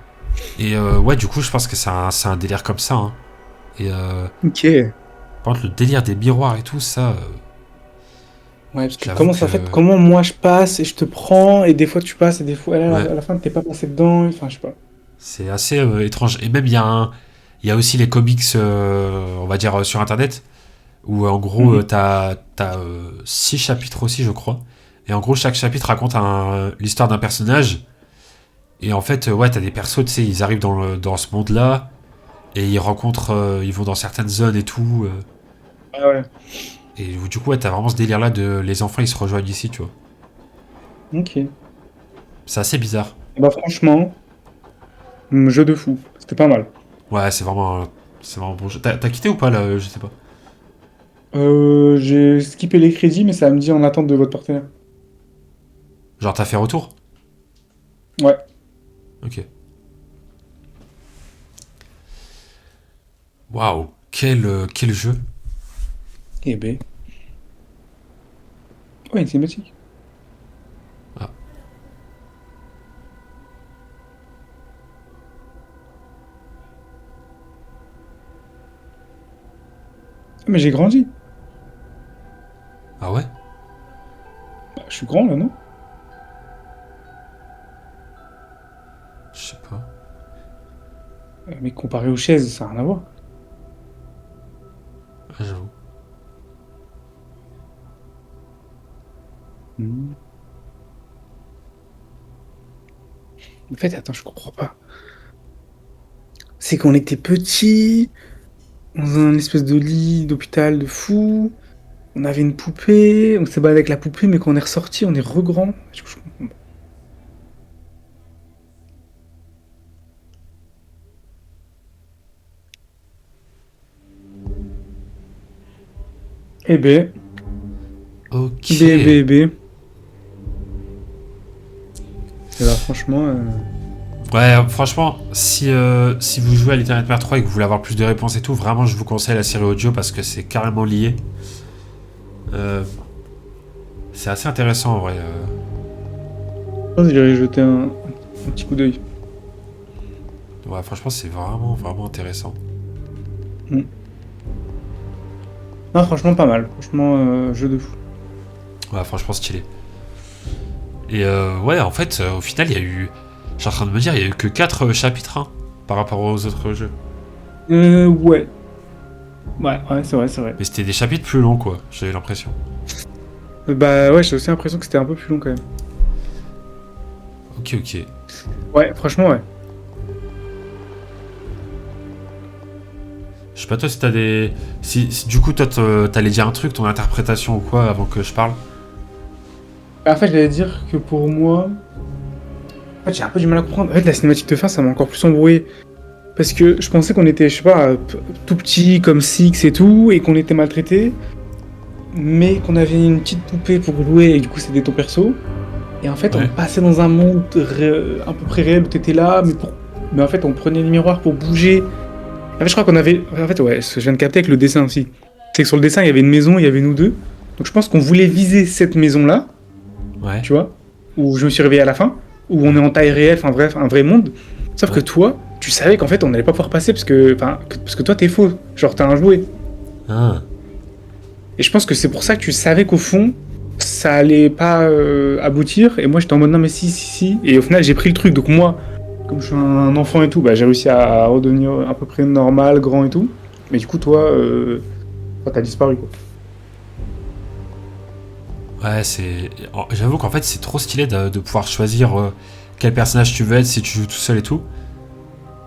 Et ouais, du coup, je pense que c'est un délire comme ça. Hein. Et Ok. par contre, le délire des miroirs et tout, ça, Ouais, parce que j'avoue comment ça fait, que. comment moi je passe et je te prends, et des fois tu passes, et des fois, là, Ouais, à la fin, t'es pas passé dedans, enfin, je sais pas. c'est assez étrange. Et même, il y a aussi les comics, on va dire, sur internet, où en gros, Mhm. t'as 6 chapitres aussi, je crois. Et en gros, chaque chapitre raconte l'histoire d'un personnage. Et en fait, ouais, t'as des persos, tu sais, ils arrivent dans ce monde-là, et ils rencontrent, ils vont dans certaines zones et tout. Ah ouais. Et du coup, ouais, t'as vraiment ce délire-là de les enfants, ils se rejoignent ici, tu vois. Ok. C'est assez bizarre. Bah, franchement, jeu de fou. C'était pas mal. Ouais, c'est vraiment bon jeu. T'as quitté ou pas là? Je sais pas. J'ai skippé les crédits, mais ça me dit en attente de votre partenaire. Genre, t'as fait retour? Ouais. Ok. Waouh, quel jeu. Eh ben. Ouais, une cinématique. Ah, Ah, mais j'ai grandi. ah ouais? Bah, je suis grand là, non? Je sais pas. Mais comparé aux chaises, ça n'a rien à voir. Ah, j'avoue. Hmm. En fait, attends, je comprends pas. C'est qu'on était petits, dans un espèce de lit d'hôpital de fou. On avait une poupée, on s'est baladé avec la poupée, mais quand on est ressorti, on est regrand. Je comprends pas. Eh ben, Ok. B. Eh ben, franchement, Ouais, franchement, si vous jouez à Little Nightmares 3 et que vous voulez avoir plus de réponses et tout, vraiment, je vous conseille la série audio parce que c'est carrément lié. Euh, c'est assez intéressant en vrai. je pense que j'irai jeter un petit coup d'œil. Ouais, franchement, c'est vraiment, vraiment intéressant. Hmm. Non, franchement, pas mal. Franchement, jeu de fou. Ouais, franchement, stylé. Et ouais, en fait, au final, il y a eu. Je suis en train de me dire, il y a eu que 4 chapitres hein, par rapport aux autres jeux. Ouais. Ouais, c'est vrai, c'est vrai. Mais c'était des chapitres plus longs, quoi, j'avais l'impression. Bah ouais, j'ai aussi l'impression que c'était un peu plus long quand même. Ok, ok. Ouais, franchement, ouais. Je sais pas, toi, si t'as des. Si du coup, toi, t'allais dire un truc, ton interprétation ou quoi, avant que je parle. Bah, en fait, j'allais dire que pour moi, en fait, j'ai un peu du mal à comprendre. En fait, la cinématique de fin, ça m'a encore plus embrouillé. Parce que je pensais qu'on était, je sais pas, tout petit comme Six et tout, et qu'on était maltraité, mais qu'on avait une petite poupée pour jouer, et du coup, c'était ton perso. Et en fait, on Ouais. passait dans un monde à peu près réel où t'étais là, mais en fait, on prenait le miroir pour bouger. En fait, je crois qu'on avait. En fait, ouais, ce que je viens de capter avec le dessin aussi. C'est que sur le dessin, il y avait une maison, il y avait nous deux. Donc je pense qu'on voulait viser cette maison-là, Ouais. tu vois, où je me suis réveillé à la fin, où on est Ouais. en taille réelle, enfin bref, un vrai monde. Sauf que Ouais. toi, tu savais qu'en fait, on n'allait pas pouvoir passer parce que toi, t'es faux. Genre, t'as un jouet. Ah. Et je pense que c'est pour ça que tu savais qu'au fond, ça allait pas aboutir. Et moi, j'étais en mode non, mais si, si, si. Et au final, j'ai pris le truc. Donc moi, comme je suis un enfant et tout, bah, j'ai réussi à redevenir à peu près normal, grand et tout. Mais du coup, toi, t'as disparu, quoi. Ouais, c'est. J'avoue qu'en fait, c'est trop stylé de pouvoir choisir quel personnage tu veux être si tu joues tout seul et tout.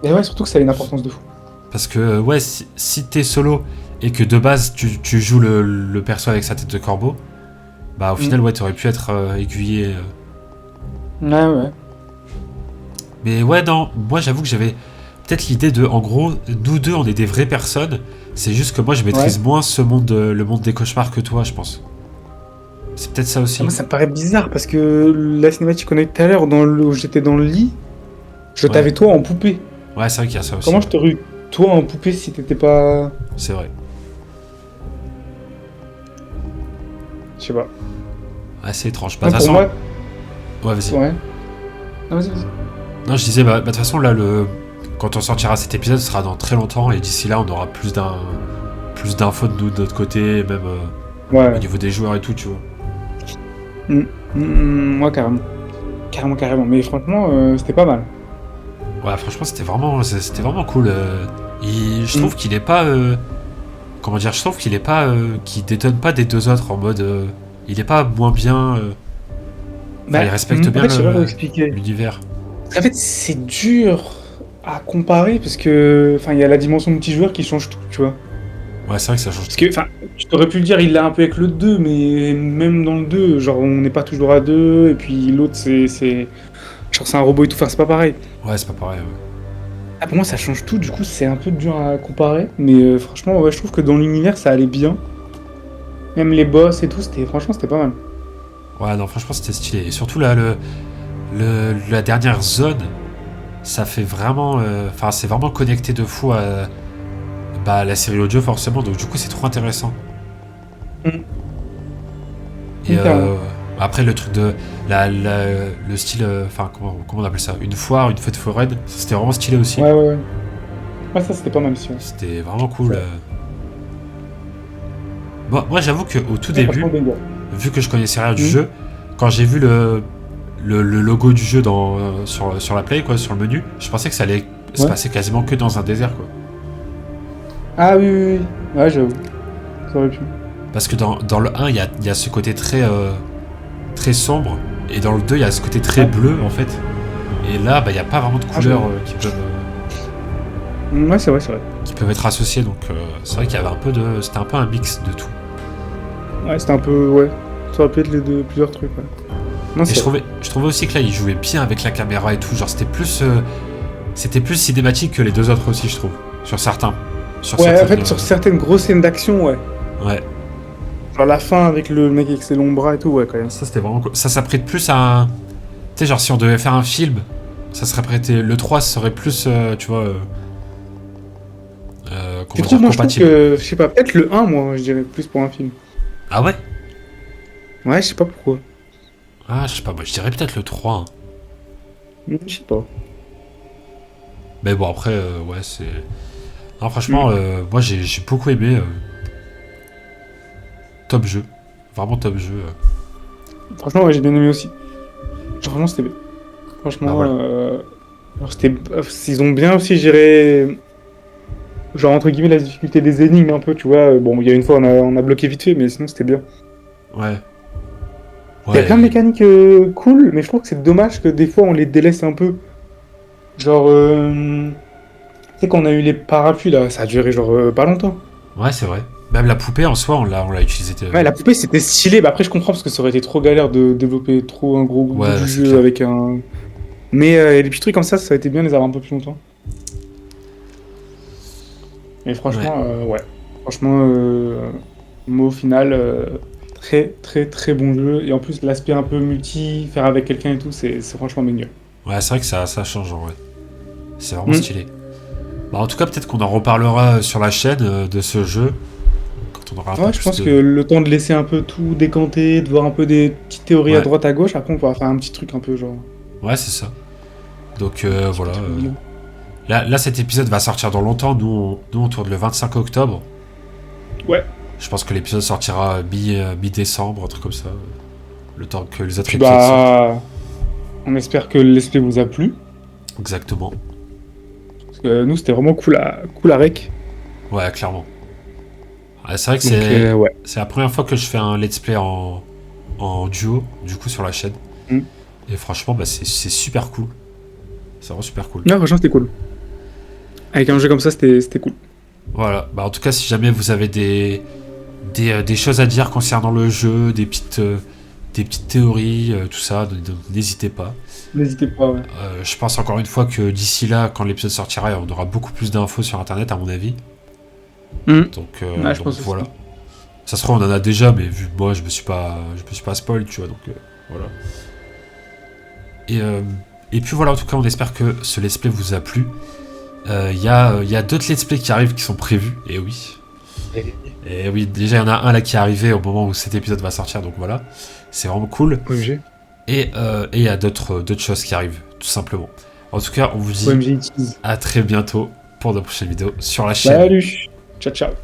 Et ouais, surtout que ça a une importance de fou. Parce que, ouais, si t'es solo et que de base tu joues le perso avec sa tête de corbeau, bah au Mm. final, ouais, t'aurais pu être aiguillé. Ouais, ouais. Mais ouais, non, moi j'avoue que j'avais peut-être l'idée de, en gros, nous deux on est des vraies personnes, c'est juste que moi je Ouais. maîtrise moins ce monde, le monde des cauchemars que toi, je pense. C'est peut-être ça Ah, aussi. moi, ça me paraît bizarre parce que la cinématique qu'on a eu tout à l'heure, où j'étais dans le lit, je Ouais, t'avais toi en poupée. ouais, c'est vrai qu'il y a ça aussi, Comment ouais. je t'aurais eu toi en poupée si t'étais pas. C'est vrai. Je sais pas. Ouais, c'est étrange. Bah, de Non, toute pour façon, moi. ouais, vas-y. Ouais. Non, vas-y, vas-y. Non, je disais, bah, de toute façon, là, quand on sortira cet épisode, ce sera dans très longtemps, et d'ici là, on aura plus d'infos de nous de notre côté, même au Ouais. niveau des joueurs et tout, tu vois. Mm. Moi, carrément. Carrément, carrément. Mais franchement, c'était pas mal. Ouais, franchement, c'était vraiment cool. Je Mm. trouve qu'il est pas, comment dire, je trouve qu'il est pas, qu'il détonne pas des deux autres en mode, il est pas moins bien. Enfin, Bah, il respecte en bien fait, je sais pas comment expliquer. l'univers. En fait, c'est dur à comparer parce que, enfin, il y a la dimension multijoueur qui change tout, tu vois. Ouais, c'est vrai que ça change Parce tout. que, enfin, tu t'aurais pu le dire, il l'a un peu avec le 2, mais même dans le 2, genre, on n'est pas toujours à deux, et puis l'autre, genre, c'est un robot et tout, enfin, c'est pas pareil. Ouais, c'est pas pareil. Ouais. Ah, pour moi, ça change tout, du coup, c'est un peu dur à comparer, mais franchement, ouais, je trouve que dans l'univers, ça allait bien. Même les boss et tout, franchement, c'était pas mal. Ouais, non, franchement, c'était stylé. Et surtout, là, la dernière zone, ça fait vraiment. Enfin, c'est vraiment connecté de fou à bah, la série audio, forcément. Donc, du coup, c'est trop intéressant. Mm. Et Carrément. après, le truc de. Le style. Enfin, comment on appelle ça? Une foire, une fête foraine. C'était vraiment stylé aussi. Ouais, ouais, ouais. Ouais, ça, c'était pas mal, si. Ouais, C'était vraiment cool. ouais. Moi, j'avoue qu'au tout Ouais, franchement, début, banger. vu que je connaissais rien du Mm. jeu, quand j'ai vu le logo du jeu sur la play, quoi, sur le menu, je pensais que ça allait se Ouais. passer quasiment que dans un désert, quoi. Ah oui, oui, oui. Ouais, j'avoue. Ça aurait pu. Parce que dans le 1, il y a ce côté très sombre, et dans le 2, il y a ce côté très Ouais. bleu, en fait. Et là, bah, il n'y a pas vraiment de Ah, couleurs j'avoue. Ouais, c'est vrai, c'est vrai. qui peuvent être associées, donc c'est vrai qu'il y avait un peu de. C'était un peu un mix de tout. Ouais, c'était un peu. Ouais. Ça aurait pu être les deux, plusieurs trucs, ouais. Non, Et c'est vrai. je trouvais aussi que là, il jouait bien avec la caméra et tout. Genre, c'était plus cinématique que les deux autres aussi, je trouve. Sur certains. Sur Ouais, en certaines. fait, sur certaines grosses scènes d'action, ouais. Ouais. Genre la fin avec le mec avec ses longs bras et tout, ouais, quand même. Ça, c'était vraiment cool. Ça s'apprête plus à. Tu sais, genre, si on devait faire un film, ça serait prêté. Le 3 serait plus, tu vois. Tu Comment trouves, dire, moi, je trouve compatible. que. Je sais pas, peut-être le un moi, je dirais plus pour un film. Ah ouais. Ouais, je sais pas pourquoi. Ah, je sais pas, moi je dirais peut-être le 3, hein. Je sais pas. Mais bon, après, ouais, c'est. Non, franchement, Mm. moi j'ai beaucoup aimé. Top jeu. Vraiment top jeu. Franchement, ouais, j'ai bien aimé aussi. Genre, vraiment, c'était bien. Bah Franchement, voilà. alors, ils ont bien aussi géré. Genre, entre guillemets, la difficulté des énigmes un peu, tu vois. Bon, il y a une fois, on a bloqué vite fait, mais sinon, c'était bien. Ouais. Il y a Ouais. plein de mécaniques cool, mais je trouve que c'est dommage que des fois, on les délaisse un peu. Genre, tu sais, quand on a eu les parapluies, là, ça a duré genre pas longtemps. Ouais, c'est vrai. Même la poupée en soi, on l'a utilisée. Ouais, la poupée, c'était stylé. Bah, après, je comprends parce que ça aurait été trop galère de développer trop un gros bout Ouais, du c'est jeu clair. avec un. Mais les petits trucs comme ça a été bien de les avoir un peu plus longtemps. Et Ouais. franchement, ouais. Franchement, mot final, très, très, très bon jeu. Et en plus, l'aspect un peu multi, faire avec quelqu'un et tout, c'est franchement mieux. Ouais, c'est vrai que ça change en vrai. C'est vraiment Mm. stylé. Bah, en tout cas, peut-être qu'on en reparlera sur la chaîne de ce jeu. Quand on aura un peu Ouais, je plus pense de. que le temps de laisser un peu tout décanter, de voir un peu des petites théories à Ouais. droite à gauche, après on pourra faire un petit truc un peu genre. Ouais, c'est ça. Donc voilà. Petit truc bien. Là, cet épisode va sortir dans longtemps. Nous, on tourne le 25 octobre. Ouais. Je pense que l'épisode sortira mi-décembre, un truc comme ça. Le temps que les autres Puis épisodes sortent. bah, on espère que l'esprit vous a plu. Exactement. Parce que nous, c'était vraiment cool à rec. Ouais, clairement. Ouais, c'est vrai que Donc, ouais. c'est la première fois que je fais un let's play en duo, du coup, sur la chaîne. Mm. Et franchement, bah, c'est super cool. C'est vraiment super cool. Non, franchement, c'était cool. Avec un jeu comme ça, c'était cool. Voilà, bah en tout cas, si jamais vous avez des choses à dire concernant le jeu, des petites théories, tout ça, n'hésitez pas. N'hésitez pas, ouais. Je pense encore une fois que d'ici là, quand l'épisode sortira, on aura beaucoup plus d'infos sur internet, à mon avis. Donc, Ouais, je donc pense voilà. aussi. Ça se trouve, on en a déjà, mais vu que moi, je me suis pas spoil, tu vois, donc voilà. Et puis voilà, en tout cas, on espère que ce let's play vous a plu. Il y a d'autres let's play qui arrivent qui sont prévus, et oui. Et oui, déjà, il y en a un là qui est arrivé au moment où cet épisode va sortir, donc voilà. C'est vraiment cool. OMG. Et il y a d'autres choses qui arrivent, tout simplement. En tout cas, on vous dit OMG, cheese. à très bientôt pour de prochaines vidéos sur la chaîne. Salut. Ciao, ciao.